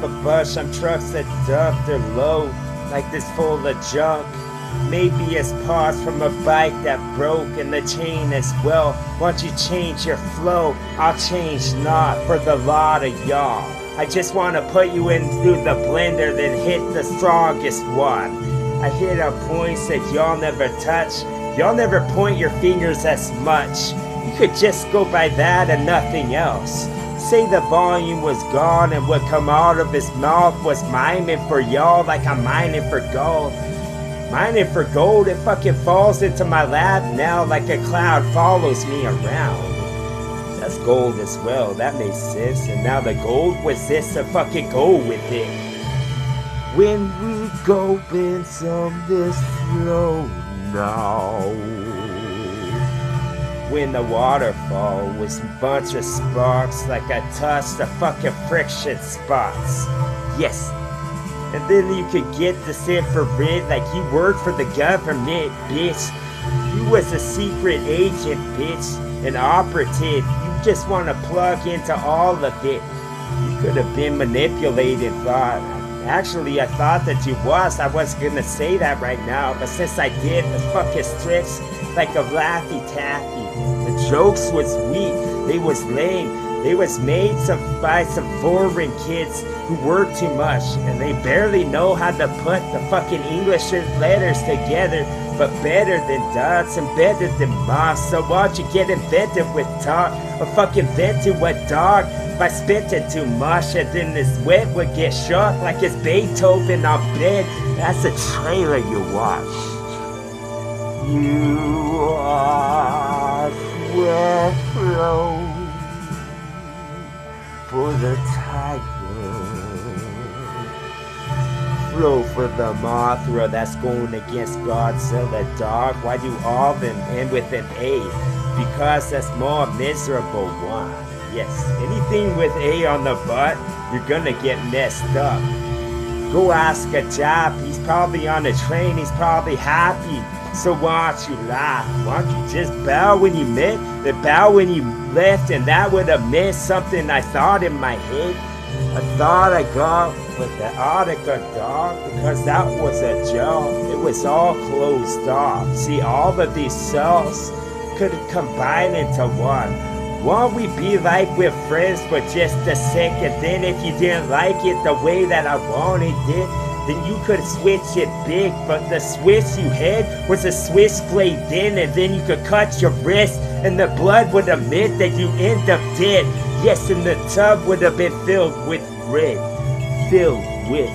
a bunch. I'm trucks that duck, they're low, like this full of junk. Maybe it's parts from a bike that broke and the chain as well. Once you change your flow, I'll change not for the lot of y'all. I just wanna put you in through the blender, then hit the strongest one. I hit on points that y'all never touch. Y'all never point your fingers as much. You could just go by that and nothing else. Say the volume was gone and what come out of his mouth was miming for y'all like I'm mining for gold. Mining for gold, it fucking falls into my lap now like a cloud follows me around. That's gold as well, that makes sense. And now the gold was this to fucking go with it. When we go in some this flow now. When the waterfall was a bunch of sparks like I touched the fucking friction spots. Yes. And then you could get this infrared like you worked for the government, bitch. You was a secret agent, bitch. An operative. You just want to plug into all of it. You could have been manipulated, but actually I thought that you was. I wasn't gonna say that right now, but since I did, the fucking tricks like a Laffy Taffy. The jokes was weak, they was lame. They was made by some foreign kids who work too much and they barely know how to put the fucking English letters together, but better than dots and better than moss. So why don't you get invented with talk or fucking vented what dog by spitting too much and then this wet would get shot like it's Beethoven on bed. That's a trailer you watch. You are where flow for the tiger, flow for the Mothra that's going against Godzilla, dog. Why do all of them end with an A? Because that's more miserable one. Yes, anything with A on the butt, you're gonna get messed up. Go ask a job, he's probably on a train, he's probably happy. So why don't you laugh? Why don't you just bow when you met, then bow when you left, and that would have meant something I thought in my head. I thought I got with the Arctica dog, because that was a joke. It was all closed off. See, all of these cells could combine into one. Won't we be like we're friends for just a second? Then if you didn't like it the way that I wanted it, then you could switch it big, but the switch you had was a switchblade then, and then you could cut your wrist, and the blood would have meant that you end up dead. Yes, and the tub would have been filled with red. Filled with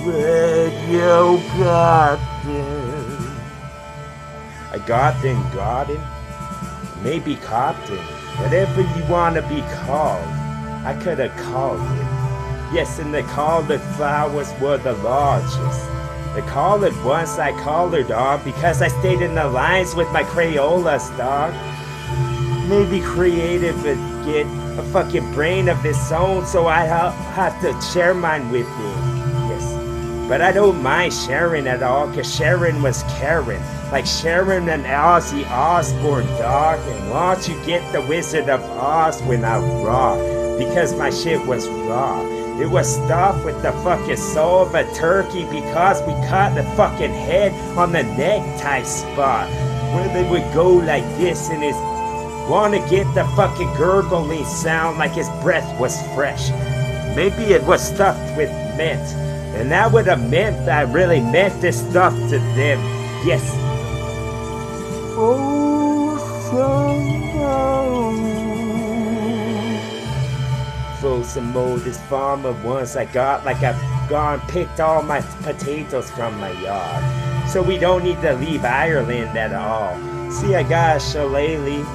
red, you got it. I got him. Maybe Copton. Whatever you want to be called. I could have called it. Yes, and the collared flowers were the largest. The collared ones I collared dog because I stayed in the lines with my Crayolas, dog. Maybe creative would get a fucking brain of its own, so I have to share mine with it. Yes, but I don't mind sharing at all, cause Sharon was Karen. Like Sharon and Ozzy Osbourne, dog. And why don't you get the Wizard of Oz when I raw? Because my shit was raw. It was stuffed with the fucking soul of a turkey because we cut the fucking head on the necktie spot. Where they would go like this and his wanna get the fucking gurgling sound like his breath was fresh. Maybe it was stuffed with mint. And that would have meant that I really meant this stuff to them. Yes. Oh, some more this farmer once I got like I've gone picked all my potatoes from my yard. So we don't need to leave Ireland at all. See, I got a shillelagh.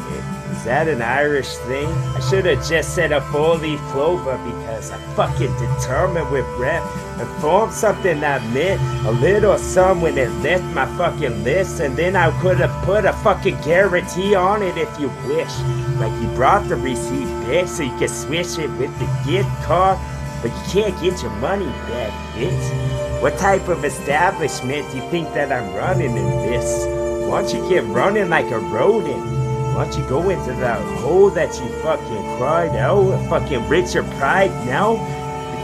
Is that an Irish thing? I should have just said a four-leaf clover because I fucking determined with rep and formed something that meant a little sum when it left my fucking lips, and then I could have put a fucking guarantee on it if you wish. Like you brought the receipt back so you can switch it with the gift card, but you can't get your money back, bitch. What type of establishment do you think that I'm running in this? Why don't you get running like a rodent? Why don't you go into that hole that you fucking cried out and fucking rid your pride now?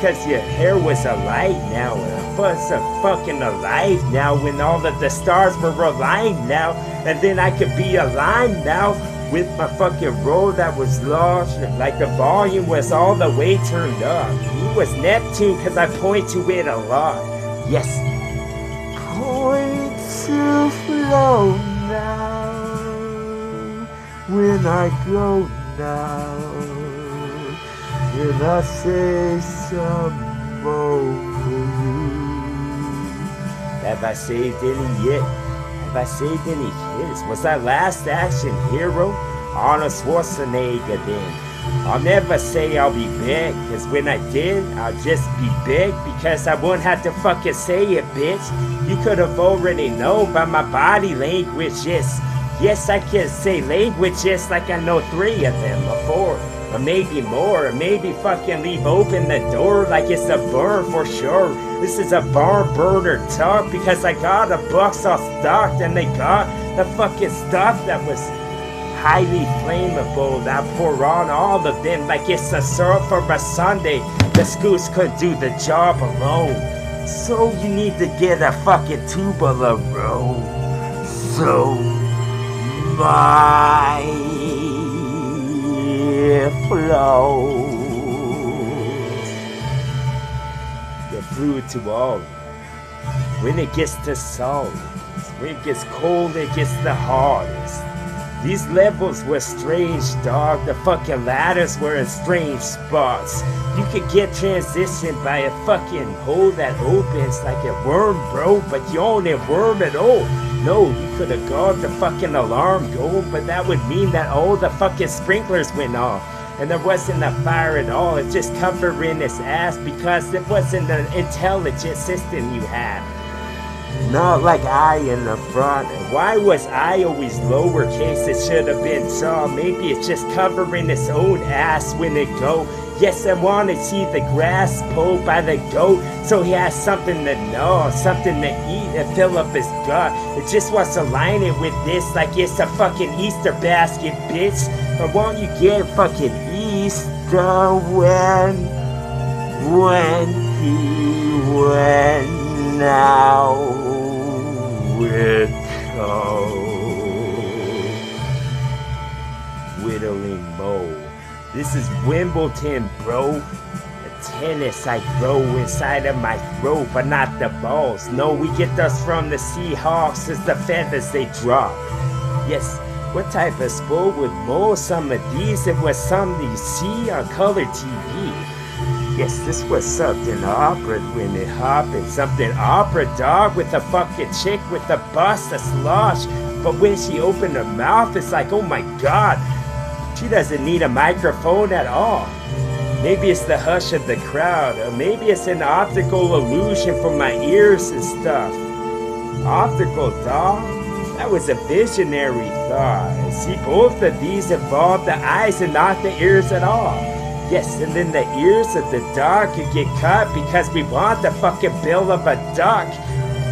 because your hair was alight now. And I was fucking alive now when all of the stars were aligned now. And then I could be aligned now with my fucking roll that was lost. Like the volume was all the way turned up. He was Neptune because I point to it a lot. Yes. Point to flow now when I go now. And I say some more for you. Have I saved any yet? Have I saved any hits? Was I last action hero? Arnold Schwarzenegger then. I'll never say I'll be big, cause when I did, I'll just be big because I won't have to fucking say it, bitch. You could have already known by my body language, yes. Yes, I can say languages like I know 3 of them or 4. Or maybe more, or maybe fucking leave open the door like it's a burn for sure. This is a barn burner talk because I got a box all stocked and they got the fucking stuff that was highly flammable. I pour on all of them like it's a syrup for a Sunday. The scoots could do the job alone. So you need to get a fucking tubular roll. So my flows the fluid to all. When it gets to solid, when it gets cold, it gets the hardest. These levels were strange, dog. The fucking ladders were in strange spots. You could get transitioned by a fucking hole that opens like a worm, bro, but you only worm at all. No, you could have got the fucking alarm going, but that would mean that all the fucking sprinklers went off. And there wasn't a fire at all. It's just covering its ass because it wasn't an intelligent system you had. Not like I in the front. Why was I always lowercase? It should have been tall. Maybe it's just covering its own ass when it go. Yes, I want to see the grass pulled by the goat, so he has something to know, something to eat and fill up his gut. It just wants to line it with this like it's a fucking Easter basket, bitch. Or won't you get fucking Easter when he went now with whittling bowl. This is Wimbledon, bro. The tennis I throw inside of my throat, but not the balls. No, we get those from the Seahawks as the feathers they drop. Yes, what type of sport would mold some of these? It was something you see on color TV. Yes, this was something opera when it happened. Something opera, dog, with a fucking chick with a bust, a slosh. But when she opened her mouth, it's like, oh my god. She doesn't need a microphone at all. Maybe it's the hush of the crowd, or maybe it's an optical illusion from my ears and stuff. Optical, dog? That was a visionary thought. And see, both of these involve the eyes and not the ears at all. Yes, and then the ears of the dog could get cut because we want the fucking bill of a duck.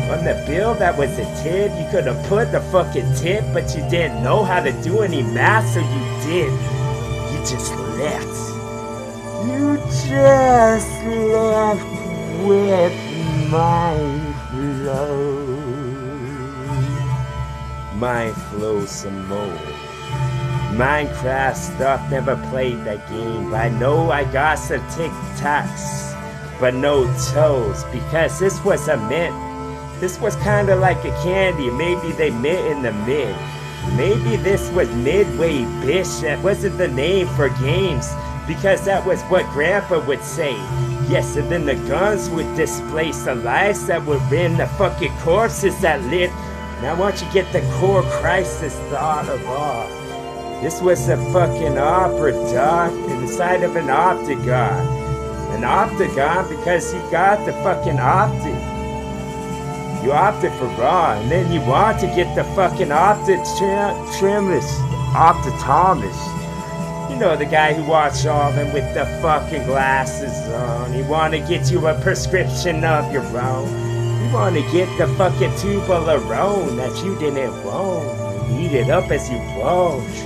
On the bill that was a tip, you could have put the fucking tip, but you didn't know how to do any math, so you did. You just left. You just left with my flow. Mind flow some more. Minecraft stuff, never played that game, but I know I got some tic-tacs, but no toes, because this was a mint. This was kind of like a candy. Maybe they met in the mid. Maybe this was Midway, bitch. That wasn't the name for games, because that was what Grandpa would say. Yes, and then the guns would displace the lives that were in the fucking corpses that lived. Now once you get the core crisis thought of all. This was a fucking opera, dog, inside of an octagon. An octagon because you got the fucking optic. You opted for Raw, and then you want to get the fucking optometrist. You know, the guy who watched all of them with the fucking glasses on. He want to get you a prescription of your own. You want to get the fucking Toblerone that you didn't want. Eat it up as you wash.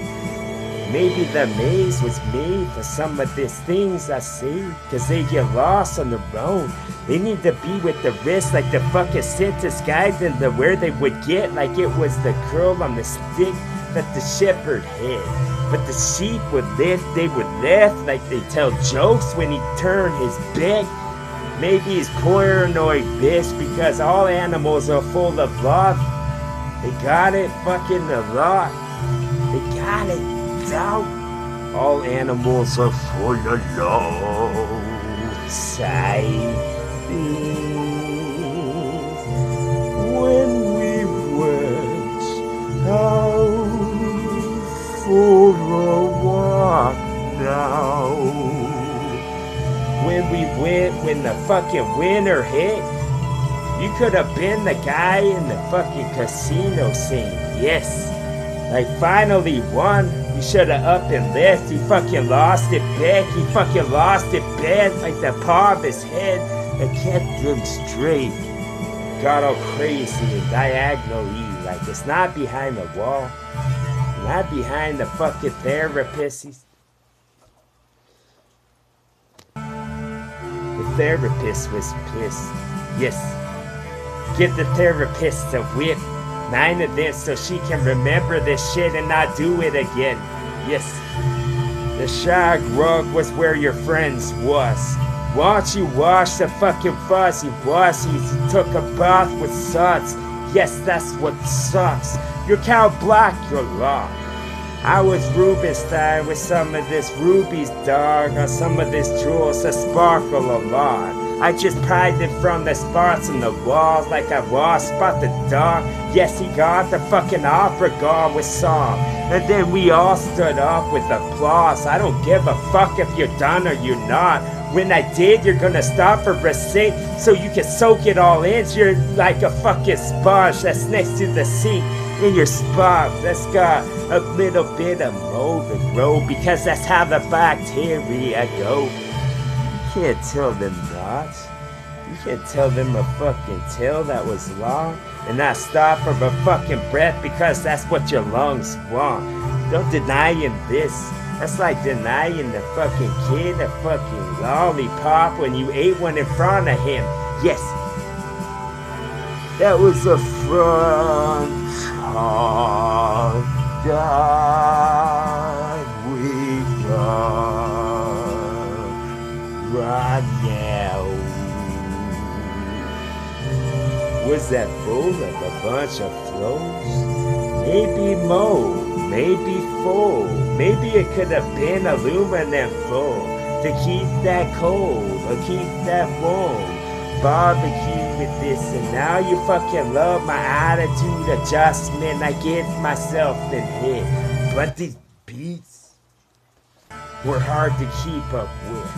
Maybe the maze was made for some of these things I say, cause they get lost on the road. They need to be with the wrist like the fucking sentence guide them to where they would get, like it was the curl on the stick that the shepherd had. But the sheep would lift, they would lift like they tell jokes when he turned his back. Maybe he's paranoid, bitch, because all animals are full of love. They got it fucking a lot. They got it, dog. All animals are full of love. Sigh. When we went out for a walk now, when the fucking winter hit, you could have been the guy in the fucking casino saying yes. Like finally won. You should have up and left. He fucking lost it back. He fucking lost it bad like the paw of his head and kept him straight. Got all crazy and diagonally, like it's not behind the wall. Not behind the fucking therapist. The therapist was pissed. Yes. Give the therapist a whip. 9 of them so she can remember this shit and not do it again. Yes. The shag rug was where your friends was. Once you wash the fucking fuzzy wussies, you took a bath with suds. Yes, that's what sucks. You're cow black, you're law. I was Rubenstein with some of this rubies, dog, on some of this jewels that sparkle a lot. I just pried it from the spots in the walls like I was spot the dog. Yes, he got the fucking opera gone with song. And then we all stood up with applause. I don't give a fuck if you're done or you're not. When I did, you're gonna stop for receipt so you can soak it all in. You're like a fucking sponge that's next to the sink in your spot that's got a little bit of mold to grow, because that's how the bacteria go. You can't tell them not. You can't tell them a fucking tale that was long and not stop for a fucking breath because that's what your lungs want. Don't deny him this. That's like denying the fucking kid a fucking lollipop when you ate one in front of him. Yes. That was a front that we got right now. Was that full of a bunch of flows? Maybe more, maybe full. Maybe it could have been aluminum full to keep that cold or keep that warm. Barbecue with this, and now you fucking love my attitude adjustment. I give myself the hit, but these beats were hard to keep up with.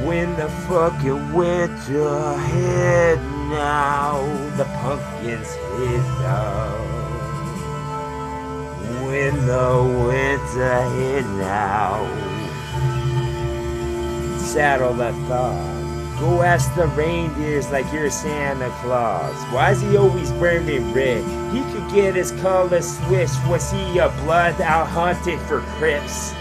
When the fucking winter hit now, the pumpkins hit down. When the winter hit now, saddle that thought. Go ask the reindeers like you're Santa Claus. Why is he always wearing red? He could get his color switched. Was he a blood out hunting for crips?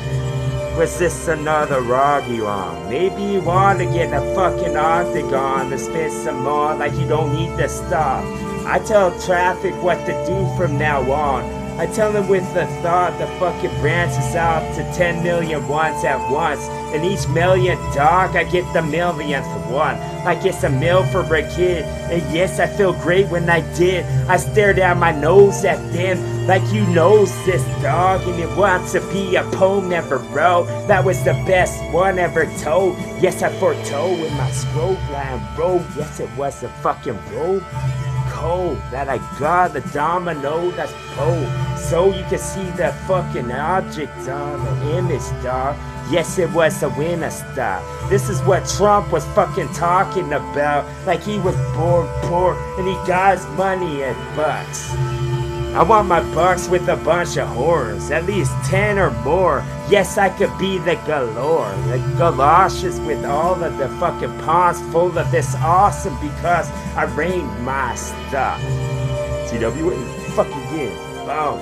Was this another Rogueron? Maybe you want to get a fucking octagon to spend some more like you don't need to stop. I tell traffic what to do from now on. I tell them with the thought the fucking branches out to 10 million ones at once. And each million, dog, I get the millionth one. Like it's a meal for a kid. And yes, I feel great when I did. I stare down my nose at them like you knows this, dog. And it wants to be a poem never wrote. That was the best one ever told. Yes, I foretold with my scroll line roll. Yes, it was a fucking roll. Cold that I got the domino that's bold, so you can see the fucking object on the image, dog. Yes, it was a winner star. This is what Trump was fucking talking about, like he was born poor and he got his money at bucks. I want my bucks with a bunch of horns, at least 10 or more. Yes, I could be the galore, the galoshes with all of the fucking ponds full of this awesome because I reigned my stuff. TWA, fucking yeah, boom.